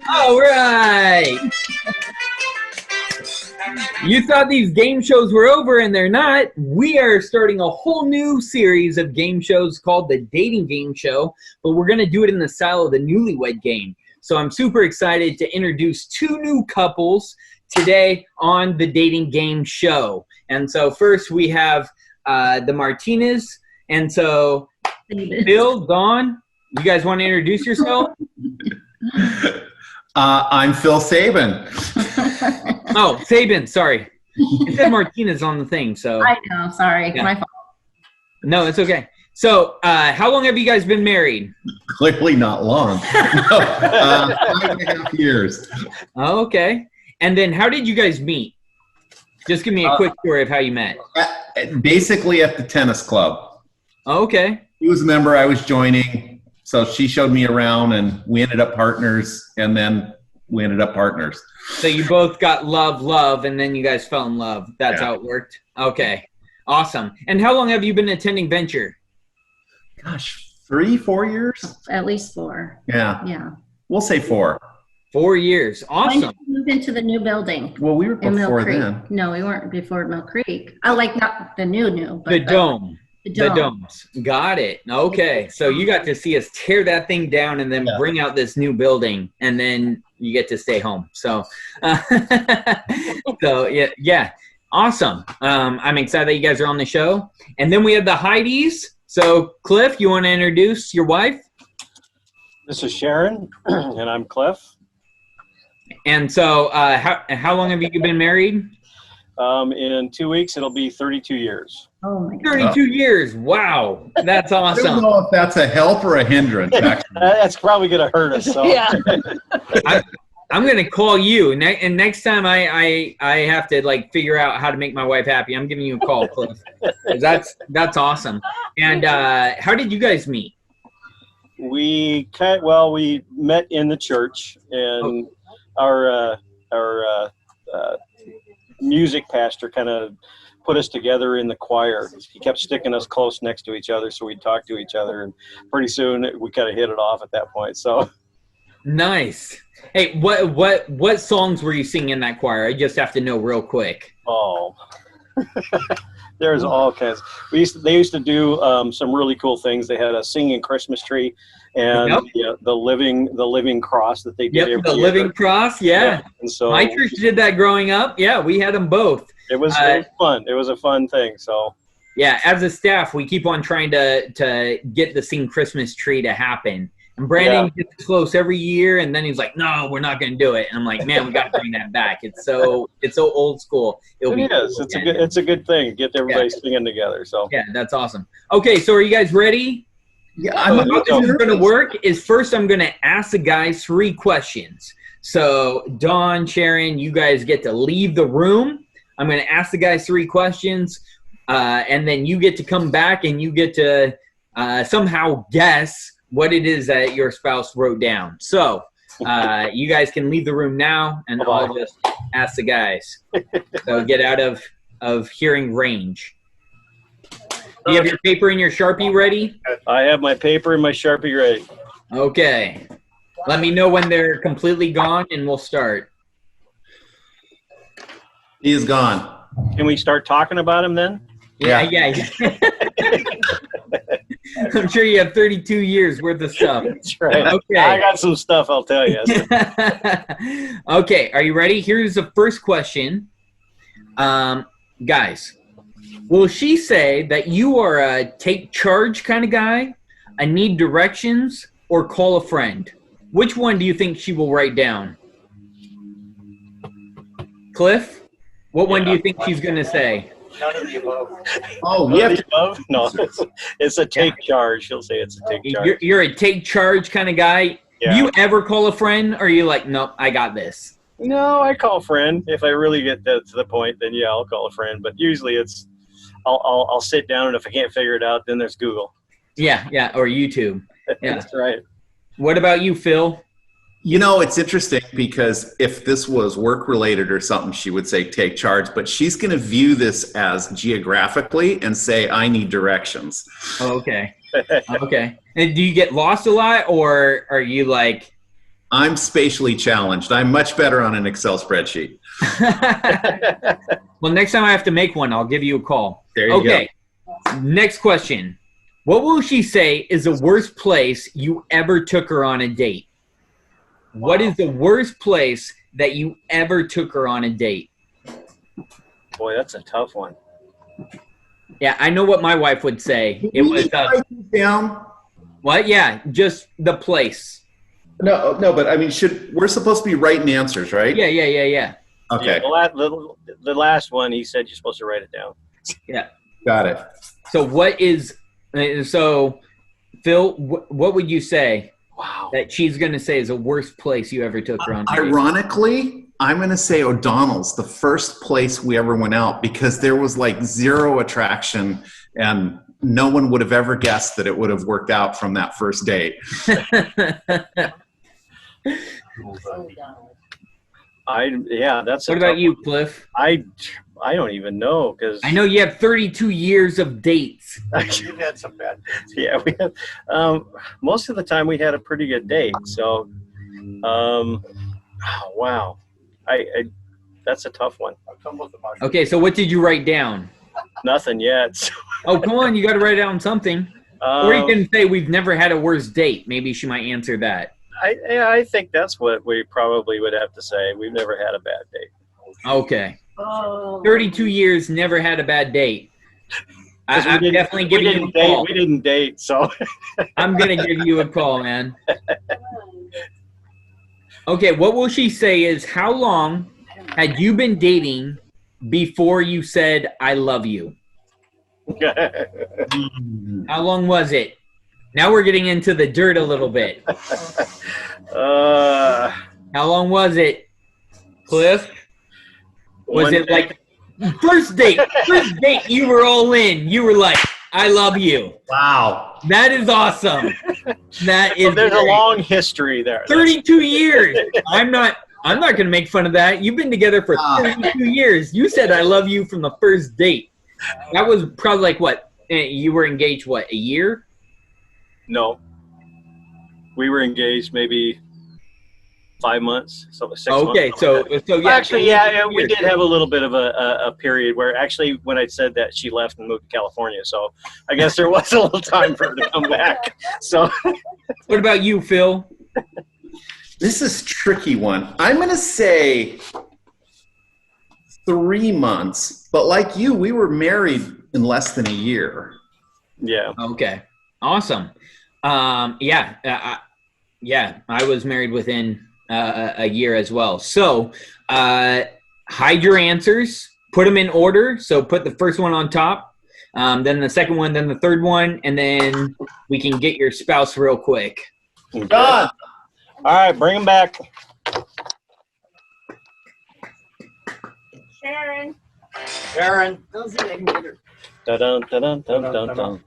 All right. You thought these game shows were over, and they're not. We are starting a whole new series of game shows called the Dating Game Show, but we're going to do it in the style of the Newlywed Game. So I'm super excited to introduce two new couples today on the Dating Game Show. And so first we have the Martinez. And so Phil, Dawn, you guys want to introduce yourself? I'm Phil Sabin. Oh, Sabin, sorry. It said Martinez on the thing, so. I know, sorry, Yeah. my fault. No, it's okay. So, how long have you guys been married? Clearly not long. No, 5.5 years. Oh, okay. And then how did you guys meet? Just give me a quick story of how you met. Basically at the tennis club. Oh, okay. He was a member, I was joining. So she showed me around and we ended up partners, and then we ended up partners. So you both got love, and then you guys fell in love. That's how it worked? Okay. Awesome. And how long have you been attending Venture? Gosh, 3-4 years? At least 4. Yeah. Yeah. We'll say 4. 4 years. When Awesome. did you move into the new building? Well, we were In Mill before Creek. then. No, we weren't before Mill Creek. I like not the new, but The dome. The The dome. domes. Got it. Okay. So you got to see us tear that thing down and then bring out this new building, and then you get to stay home. So, so yeah. Awesome. I'm excited that you guys are on the show. And then we have the Heidis. So Cliff, you want to introduce your wife? This is Sharon, and I'm Cliff. And so how long have you been married? In 2 weeks, it'll be 32 years. Oh my God. 32 years. Wow. That's I don't awesome. know if that's a help or a hindrance, actually. That's probably going to hurt us. So. Yeah. I'm going to call you. And next time I have to like figure out how to make my wife happy, I'm giving you a call, Cliff. That's awesome. And how did you guys meet? We met in the church, and our music pastor kind of put us together in the choir. He kept sticking us close next to each other so we'd talk to each other, and pretty soon we kind of hit it off at that point. So Nice. Hey, what songs were you singing in that choir? I just have to know real quick. There's all kinds. They used to do some really cool things. They had a singing Christmas tree, and the living cross that they did every the year. Living Cross, yeah. And so My church did that growing up. Yeah, we had them both. it was fun. It was a fun thing. So Yeah, as a staff, we keep on trying to get the Sing Christmas Tree to happen. And Brandon gets close every year, and then he's like, "No, we're not going to do it." And I'm like, "Man, we got to bring that back. It's so old school." it is. It's a good thing. Get everybody singing together. So yeah, that's awesome. Okay, so are you guys ready? Yeah, So how this is going to work is first I'm going to ask the guys 3 questions. So Dawn, Sharon, you guys get to leave the room. I'm going to ask the guys 3 questions, and then you get to come back and you get to somehow guess what it is that your spouse wrote down. So you guys can leave the room now, and I'll just ask the guys. So get out of hearing range. Do you have your paper and your Sharpie ready? I have my paper and my Sharpie ready. Okay. Let me know when they're completely gone, and we'll start. He is gone. Can we start talking about him then? Yeah. I'm sure you have 32 years worth of stuff. That's right. Okay. I got some stuff, I'll tell you. Okay, are you ready? Here's the first question. Guys, will she say that you are a take charge kind of guy, a need directions, or call a friend? Which one do you think she will write down? Cliff, what one do you think she's going to say? None of the above. Oh, None of the above? No, it's a take charge. She'll say it's a take charge. You're a take charge kind of guy. Yeah. Do you ever call a friend, or are you like, nope, I got this? No, I call a friend. If I really get to the point, then yeah, I'll call a friend. But usually it's, I'll sit down, and if I can't figure it out, then there's Google. Yeah, or YouTube. Yeah. That's right. What about you, Phil? You know, it's interesting because if this was work related or something, she would say take charge, but she's going to view this as geographically and say, I need directions. Oh, okay. Okay. And do you get lost a lot, or are you like, I'm spatially challenged. I'm much better on an Excel spreadsheet. Well, next time I have to make one, I'll give you a call. There you go. Next question. What will she say is the worst place you ever took her on a date? Wow. What is the worst place that you ever took her on a date? Boy, that's a tough one. Yeah, I know what my wife would say. It was down. What? Yeah, just the place. No, but I mean, we're supposed to be writing answers, right? Yeah. Yeah, Okay. the last one, he said you're supposed to write it down. Yeah. Got it. So Phil, what would you say? Wow. That she's going to say is the worst place you ever took her on? Ironically, I'm going to say O'Donnell's, the first place we ever went out, because there was like zero attraction and no one would have ever guessed that it would have worked out from that first date. What about you, Cliff? I don't even know, because I know you have 32 years of dates. Actually, had some bad dates. Yeah, we had. Most of the time, we had a pretty good date. So, wow, that's a tough one. Okay, so what did you write down? Nothing yet. Oh, come on, you got to write down something. Or you can say we've never had a worse date. Maybe she might answer that. I think that's what we probably would have to say. We've never had a bad date. Okay. 32 years, never had a bad date. I'm definitely giving you a call. We didn't date, so. I'm going to give you a call, man. Okay, what will she say is, how long had you been dating before you said, I love you? How long was it? Now we're getting into the dirt a little bit. How long was it, Cliff? Was it like first date? First date, you were all in. You were like, I love you. Wow. That is awesome. That is there's great. A long history there. 32 years. I'm not going to make fun of that. You've been together for 32 years. You said I love you from the first date. That was probably like what? You were engaged, what, a year? No. We were engaged maybe 5 months, so 6 months. Okay, so yeah. Actually, yeah, we did have a little bit of a period where actually when I said that, she left and moved to California. So I guess there was a little time for her to come back. So what about you, Phil? This is a tricky one. I'm going to say 3 months, but like you, we were married in less than a year. Yeah. Okay. Awesome. Yeah, I was married within a year as well. So hide your answers, put them in order. So put the first one on top, then the second one, then the third one, and then we can get your spouse real quick. Done. All right, bring him back. Sharon. Dun, dun, dun, dun, dun, dun.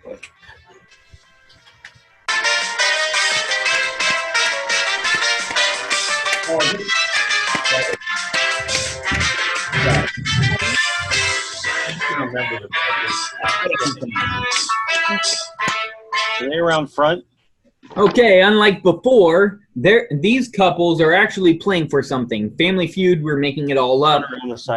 Are they around front? Okay, unlike before, these couples are actually playing for something. Family Feud, we're making it all up,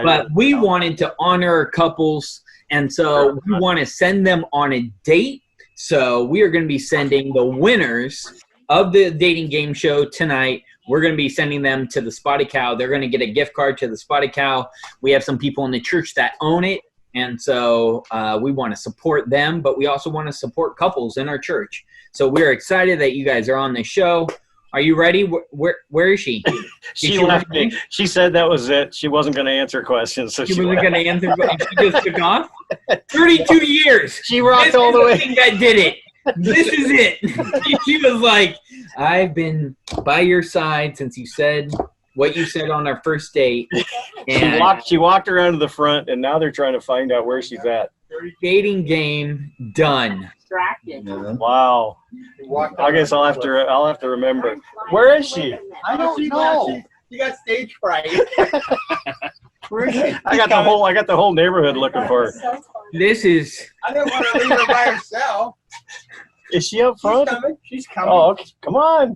but we wanted to honor couples, and so we want to send them on a date. So we are going to be sending the winners of the dating game show tonight. We're going to be sending them to the Spotted Cow. They're going to get a gift card to the Spotted Cow. We have some people in the church that own it, and so we want to support them, but we also want to support couples in our church. So we're excited that you guys are on the show. Are you ready? Where is she? She left me. She said that was it. She wasn't going to answer questions. So she wasn't going to answer. She just took off. 32 years. She rocked all the way. This is the thing that did it. This is it. She was like, I've been by your side since you said what you said on our first date. And she walked around to the front, and now they're trying to find out where she's at. Dating game done. Wow. I guess I'll have to remember. Where is she? I don't know. She got stage fright. Where is she? I got the whole neighborhood looking for her. This is. I didn't want to leave her by herself. Is she up front? She's coming. Oh, okay. Come on.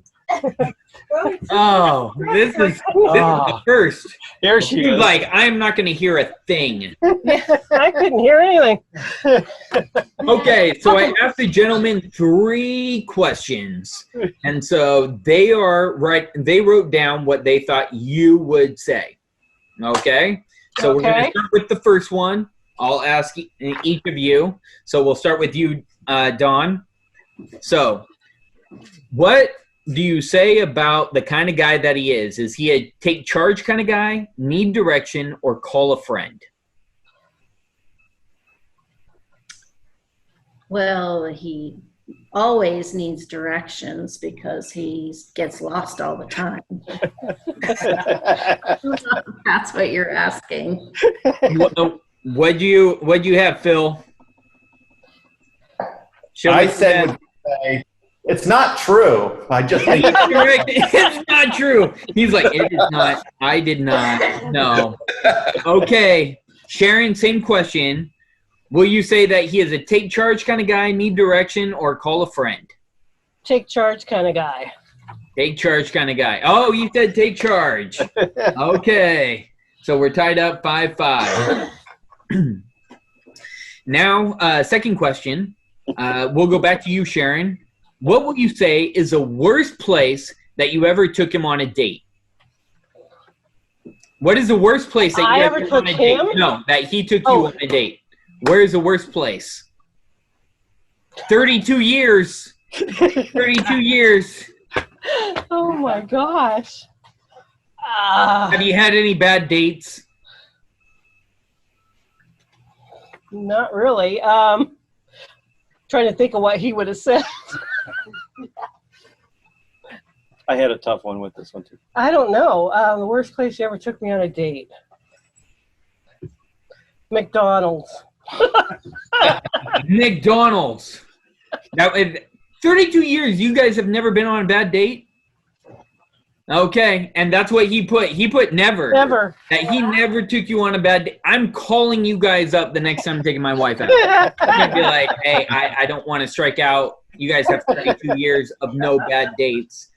Oh, this is the first. Here she She's is. like, I'm not going to hear a thing. I couldn't hear anything. Okay, so I asked the gentleman 3 questions. And so they wrote down what they thought you would say. Okay? So we're going to start with the first one. I'll ask each of you. So we'll start with you, Dawn. So, what do you say about the kind of guy that he is? Is he a take charge kind of guy, need direction, or call a friend? Well, he always needs directions because he gets lost all the time. That's what you're asking. What'd you have, Phil? I said would say, it's not true. I just think it's not true. He's like, it is not. I did not. No. Okay. Sharon, same question. Will you say that he is a take charge kind of guy, need direction, or call a friend? Take charge kind of guy. Take charge kind of guy. Oh, you said take charge. Okay. So we're tied up 5-5. Now, second question. We'll go back to you, Sharon. What will you say is the worst place that you ever took him on a date? What is the worst place that you ever took on a date? No, that he took you on a date. Where is the worst place? 32 years. 32 years. Oh my gosh. Have you had any bad dates? Not really. Trying to think of what he would have said. I had a tough one with this one too. I don't know. The worst place he ever took me on a date. McDonald's. McDonald's. Now, 32 years, you guys have never been on a bad date? Okay, and that's what he put. He put never. Never. That he never took you on a bad date. I'm calling you guys up the next time I'm taking my wife out. I'm going to be like, hey, I don't want to strike out. You guys have 32 years of no bad dates.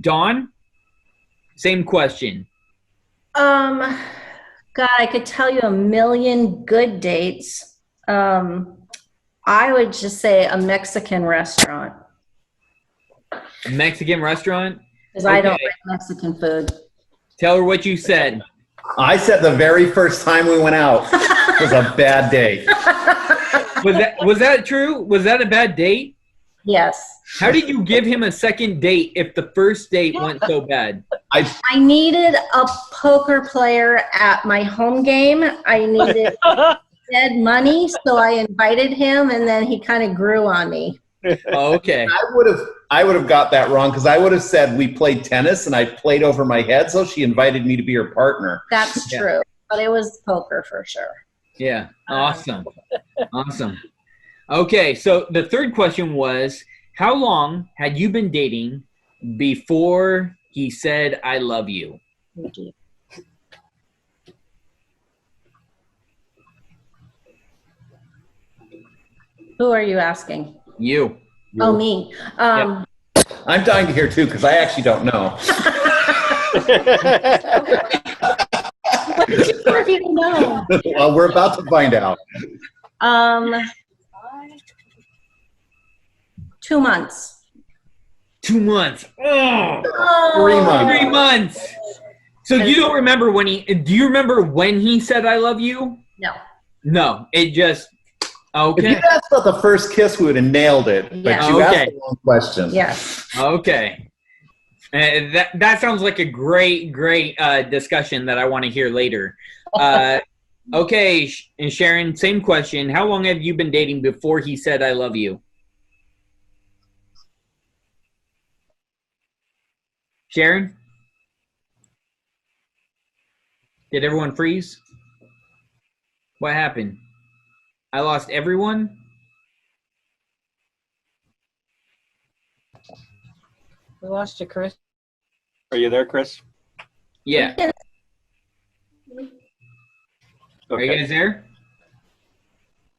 Dawn, same question. God, I could tell you a million good dates. I would just say a Mexican restaurant. A Mexican restaurant? Because I don't like Mexican food. Tell her what you said. I said the very first time we went out was a bad day. Was that true? Was that a bad date? Yes. How did you give him a second date if the first date went so bad? I needed a poker player at my home game. I needed dead money, so I invited him, and then he kind of grew on me. Oh, okay. I would have got that wrong because I would have said we played tennis and I played over my head, so she invited me to be her partner. That's true, but it was poker for sure. Yeah, awesome. Awesome. Okay, so the third question was, how long had you been dating before he said, I love you? Who are you asking? You. Oh, me. I'm dying to hear too because I actually don't know. What did you know? Well, we're about to find out. 2 months. 2 months. Oh, 3 months. 3 months. So you don't remember when do you remember when he said I love you? No. No, it just, If okay. you asked about the first kiss, we would have nailed it. But Yeah. you Okay. asked the wrong question. Yes. Okay. That sounds like a great discussion that I want to hear later. Okay, and Sharon, same question. How long have you been dating before he said I love you? Sharon? Did everyone freeze? What happened? I lost everyone? We lost you, Chris. Are you there, Chris? Yeah. Are you Okay. guys there?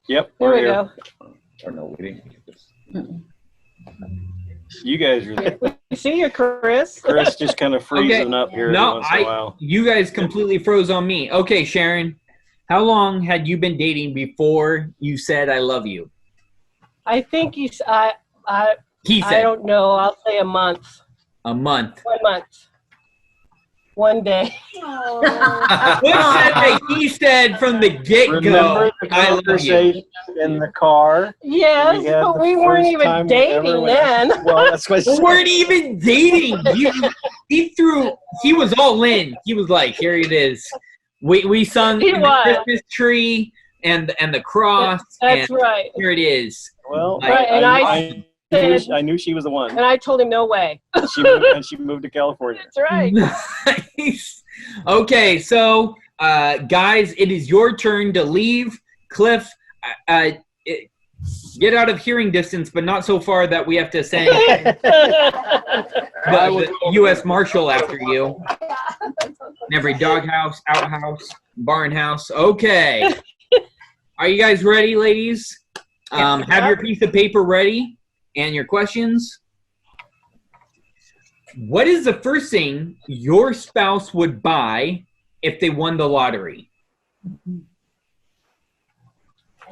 Yep. There we're we here. go. Or no, we didn't get this. You guys are. We see you, Chris. Chris just kind of freezing up here No, once in a while. you guys completely froze on me. Okay, Sharon, how long had you been dating before you said I love you? I think He said I don't know. I'll say a month. a month. 1 month. 1 day. What said that he said from the get-go, Remember the I love you? conversation in the car? Yes, had but the we weren't first even time we ever dating went- then. Well, that's what I We said. weren't even dating. He was all in. He was like, here it is. We sung He the was. Christmas tree and the cross. That's and right. Here it is. Well, Right, and I knew she was the one. And I told him no way. She moved to California. That's right. Nice. Okay, so guys, it is your turn to leave. Cliff, get out of hearing distance, but not so far that we have to send the U.S. Marshal after you. In every doghouse, outhouse, barn house. Okay. Are you guys ready, ladies? Have your piece of paper ready and your questions. What is the first thing your spouse would buy if they won the lottery? I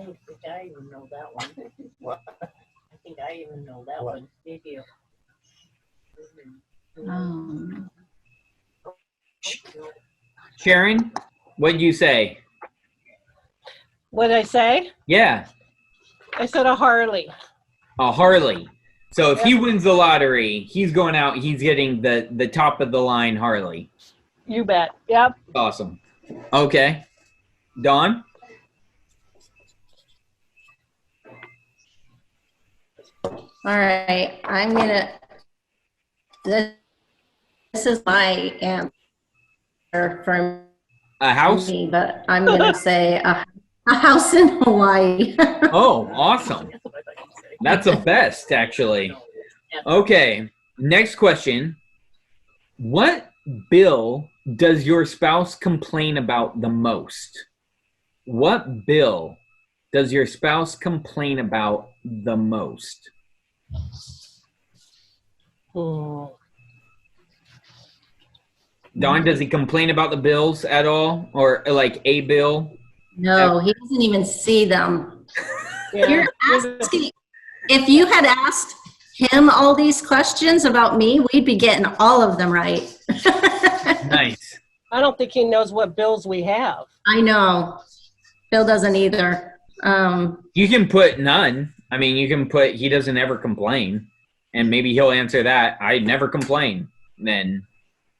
don't think I even know that one. What? I think I even know that one. Maybe Sharon, what did you say? What did I say? Yeah, I said a Harley. a Harley. So if he wins the lottery, he's going out, he's getting the top of the line Harley. You bet. Yep. Awesome. Okay. Dawn? All right, I'm gonna. This is my answer for A house? me, but I'm gonna say a house in Hawaii. Oh, awesome. That's the best, actually. Okay, next question. What bill does your spouse complain about the most? What bill does your spouse complain about the most? Oh. Don, does he complain about the bills at all? Or like a bill? No, he doesn't even see them. Yeah. You're asking. If you had asked him all these questions about me, we'd be getting all of them right. Nice. I don't think he knows what bills we have. I know. Bill doesn't either. You can put none. I mean, you can put he doesn't ever complain. And maybe he'll answer that. I never complain. Then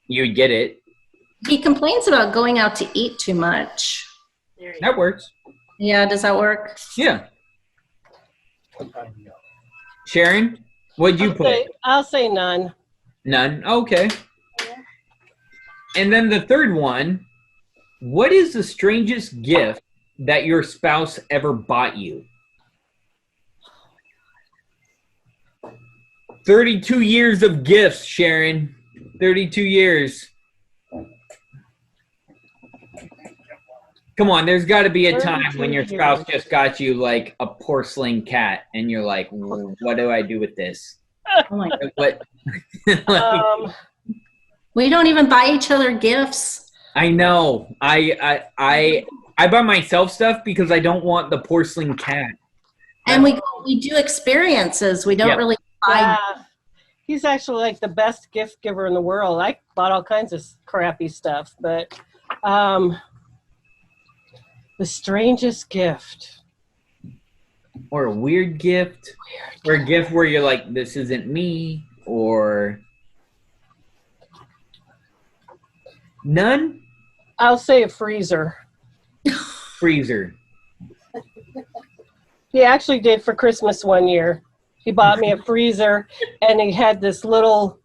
you'd get it. He complains about going out to eat too much. That works. Yeah, does that work? Yeah. Sharon, what'd you put? I'll say none. None. Okay. And then the third one, what is the strangest gift that your spouse ever bought you? 32 years of gifts, Sharon. 32 years. Come on, there's got to be a time when your spouse just got you like a porcelain cat and you're like, what do I do with this? Oh my God. What? We don't even buy each other gifts. I know. I buy myself stuff because I don't want the porcelain cat. And we do experiences. We don't Yep. really buy. Yeah. He's actually like the best gift giver in the world. I bought all kinds of crappy stuff, but the strangest gift. Or a weird gift. Or a gift where you're like, this isn't me. Or none? I'll say a freezer. Freezer. He actually did for Christmas one year. He bought me a freezer, and he had this little,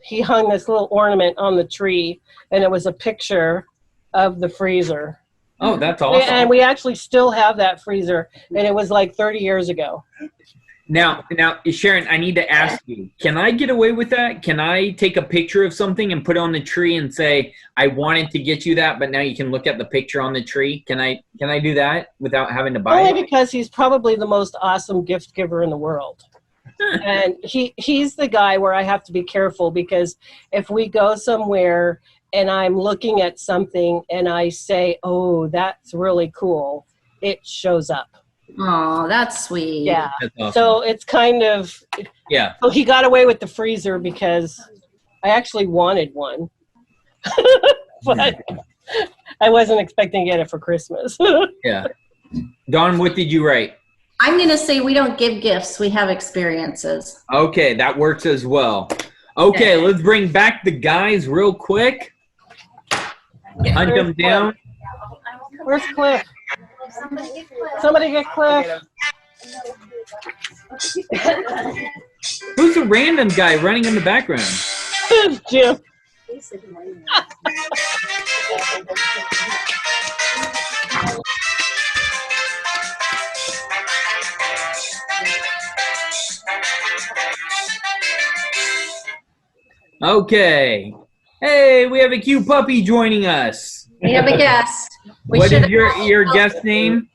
he hung this little ornament on the tree, and it was a picture of the freezer. Oh, that's awesome. And we actually still have that freezer, and it was like 30 years ago. Now, Sharon, I need to ask you, can I get away with that? Can I take a picture of something and put it on the tree and say, I wanted to get you that, but now you can look at the picture on the tree? Can I do that without having to buy Only it? because he's probably the most awesome gift giver in the world. And he's the guy where I have to be careful, because if we go somewhere and I'm looking at something and I say, oh, that's really cool, it shows up. Oh, that's sweet. Yeah. That's awesome. So it's kind of, Yeah. so he got away with the freezer because I actually wanted one. But I wasn't expecting to get it for Christmas. Yeah. Dawn, what did you write? I'm going to say we don't give gifts. We have experiences. Okay, that works as well. Okay, let's bring back the guys real quick. Hunt them down. Where's Cliff? Somebody get Cliff. Who's the random guy running in the background? Jim. Okay. Hey, we have a cute puppy joining us. We have a guest. What is your guest name?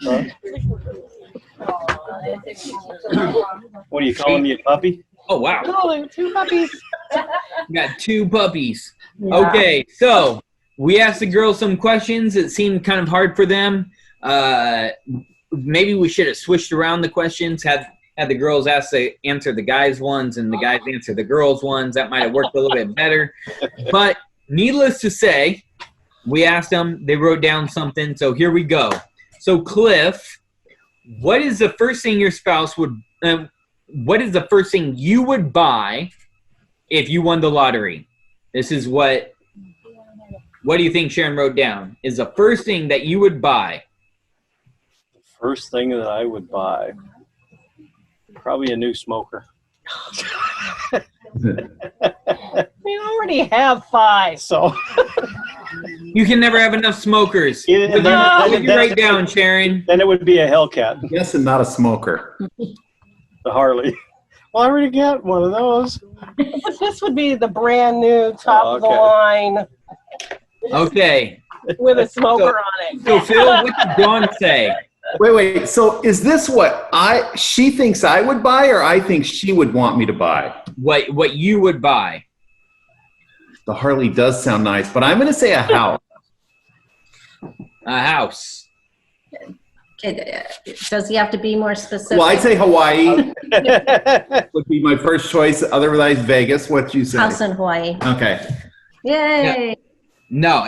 What are you calling me, a puppy? Oh, wow. Oh, 2 puppies. We got 2 puppies. Okay, so we asked the girls some questions. It seemed kind of hard for them. Maybe we should have switched around the questions, had the girls answer the guys' ones and the guys answer the girls' ones. That might have worked a little bit better. But needless to say, we asked them. They wrote down something. So here we go. So Cliff, what is the first thing your spouse would what is the first thing you would buy if you won the lottery? This is what do you think Sharon wrote down? Is the first thing that you would buy? The first thing that I would buy, probably a new smoker. We already have 5. So You can never have enough smokers. Yeah, What did you write down, Sharon? then it would be a Hellcat, Yes, and not a smoker. the Harley. Well, I already got one of those. This would be the brand new top of the okay. line Okay. with a smoker on it. So Phil, what did Dawn say? Wait. So is this what she thinks I would buy, or I think she would want me to buy? What you would buy? The Harley does sound nice, but I'm going to say a house. A house. Okay, does he have to be more specific? Well, I'd say Hawaii would be my first choice. Otherwise, Vegas. What'd you say? House in Hawaii. Okay. Yay. No,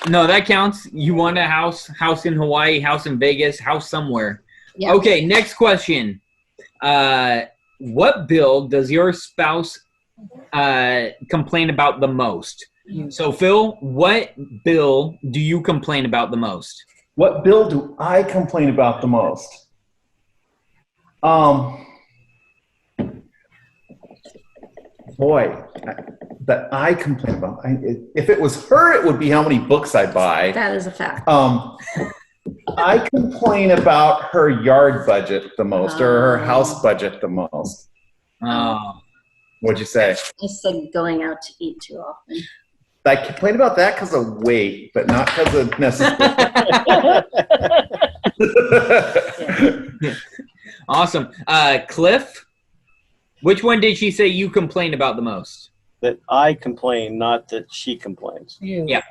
no, that counts. You want a house in Hawaii, house in Vegas, house somewhere. Yeah. Okay, next question. What bill does your spouse complain about the most? So Phil, what bill do you complain about the most? What bill do I complain about the most? That I complain about. If it was her, it would be how many books I buy. That is a fact. I complain about her yard budget the most, or her house budget the most. Oh. What'd you say? I said going out to eat too often. I complain about that because of weight, but not because of necessary. Awesome. Cliff, which one did she say you complain about the most? That I complain, not that she complains. Yeah.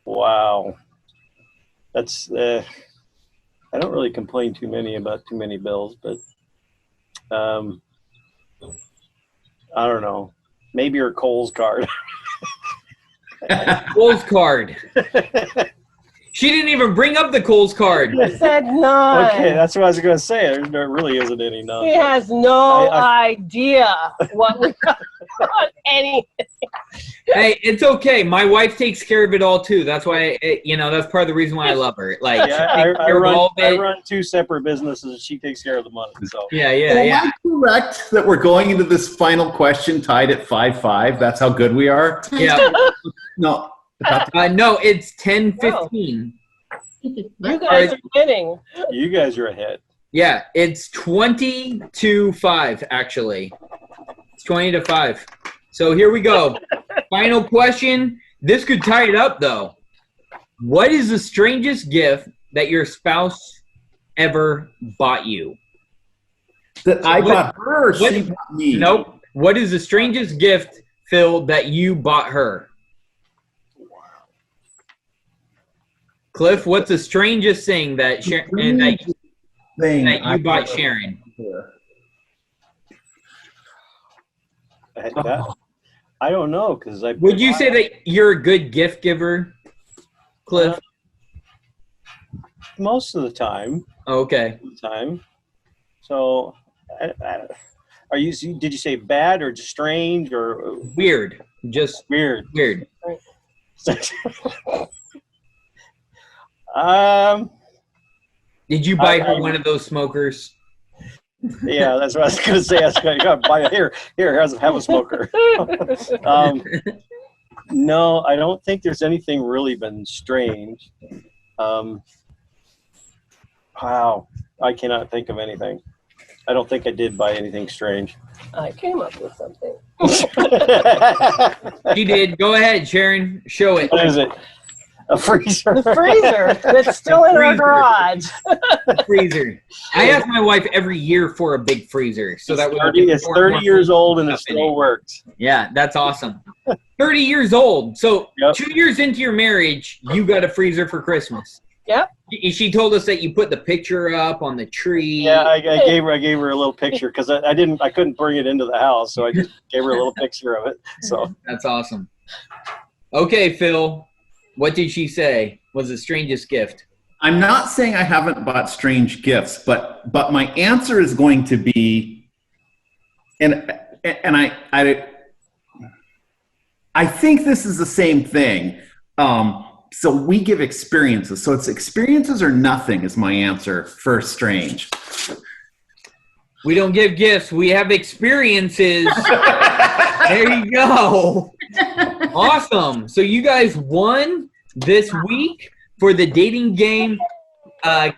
Wow. That's I don't really complain about too many bills, but I don't know. Maybe her Kohl's card. Kohl's card. She didn't even bring up the Kohl's card. He said none. Okay, that's what I was going to say. There really isn't any none. He has no idea what we got on anything. Hey, it's okay. My wife takes care of it all too. That's why, that's part of the reason why I love her. Like, Yeah, I run 2 separate businesses, and she takes care of the money. So Yeah. Am I correct that we're going into this final question tied at 5-5? That's how good we are? Yeah. No. No, it's 10-15. You guys are kidding. you guys are ahead. Yeah, it's 20-5, actually. It's 20-5. So here we go. Final question. This could tie it up, though. What is the strangest gift that your spouse ever bought you? That I bought her, or she bought me? Nope. What is the strangest gift, Phil, that you bought her? Cliff, what's the strangest thing that you bought Sharon? I don't know, because I. Would you say that you're a good gift giver, Cliff? Most of the time. Okay. So, are you? Did you say bad or just strange or weird? Just weird. Weird. Did you buy her one of those smokers? Yeah, that's what I was going to say. I was going to buy it. Here, have a smoker. No, I don't think there's anything really been strange. Wow, I cannot think of anything. I don't think I did buy anything strange. I came up with something. She did. Go ahead, Sharon. Show it. What is it? A freezer. The freezer that's still in our garage. The freezer. I ask my wife every year for a big freezer, so that it's 30 years old and it still works. Yeah, that's awesome. 30 years old. So 2 years into your marriage, you got a freezer for Christmas. Yep. She told us that you put the picture up on the tree. Yeah, I gave her a little picture because I couldn't bring it into the house, so I just gave her a little picture of it. So that's awesome. Okay, Phil. What did she say was the strangest gift? I'm not saying I haven't bought strange gifts, but my answer is going to be, and I think this is the same thing. So we give experiences. So it's experiences or nothing is my answer for strange. We don't give gifts. We have experiences. There you go. Awesome. So you guys won this week for the dating game.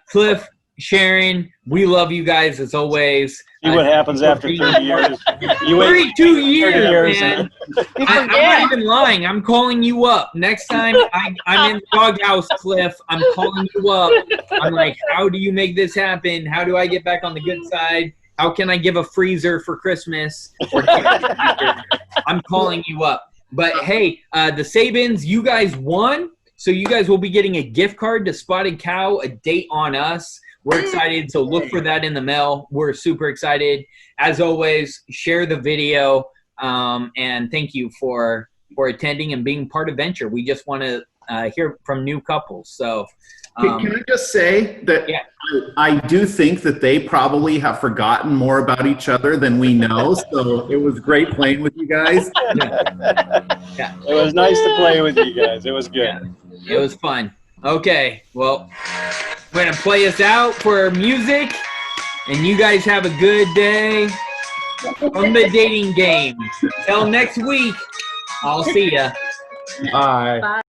Cliff, Sharon, we love you guys as always. See what happens after 30 years. 32 years, man. I'm Yeah. not even lying. I'm calling you up. Next time I'm in the doghouse, Cliff, I'm calling you up. I'm like, how do you make this happen? How do I get back on the good side? How can I give a freezer for Christmas? I'm calling you up. But hey, the Sabins, you guys won. So you guys will be getting a gift card to Spotted Cow, a date on us. We're excited, so look for that in the mail. We're super excited. As always, share the video, and thank you for attending and being part of Venture. We just want to hear from new couples. So, can I just say that I do think that they probably have forgotten more about each other than we know. So it was great playing with you guys. Yeah. It was nice to play with you guys. It was good. Yeah, it was fun. Okay, well, we're going to play us out for music, and you guys have a good day from the dating game. Till next week, I'll see ya. Bye.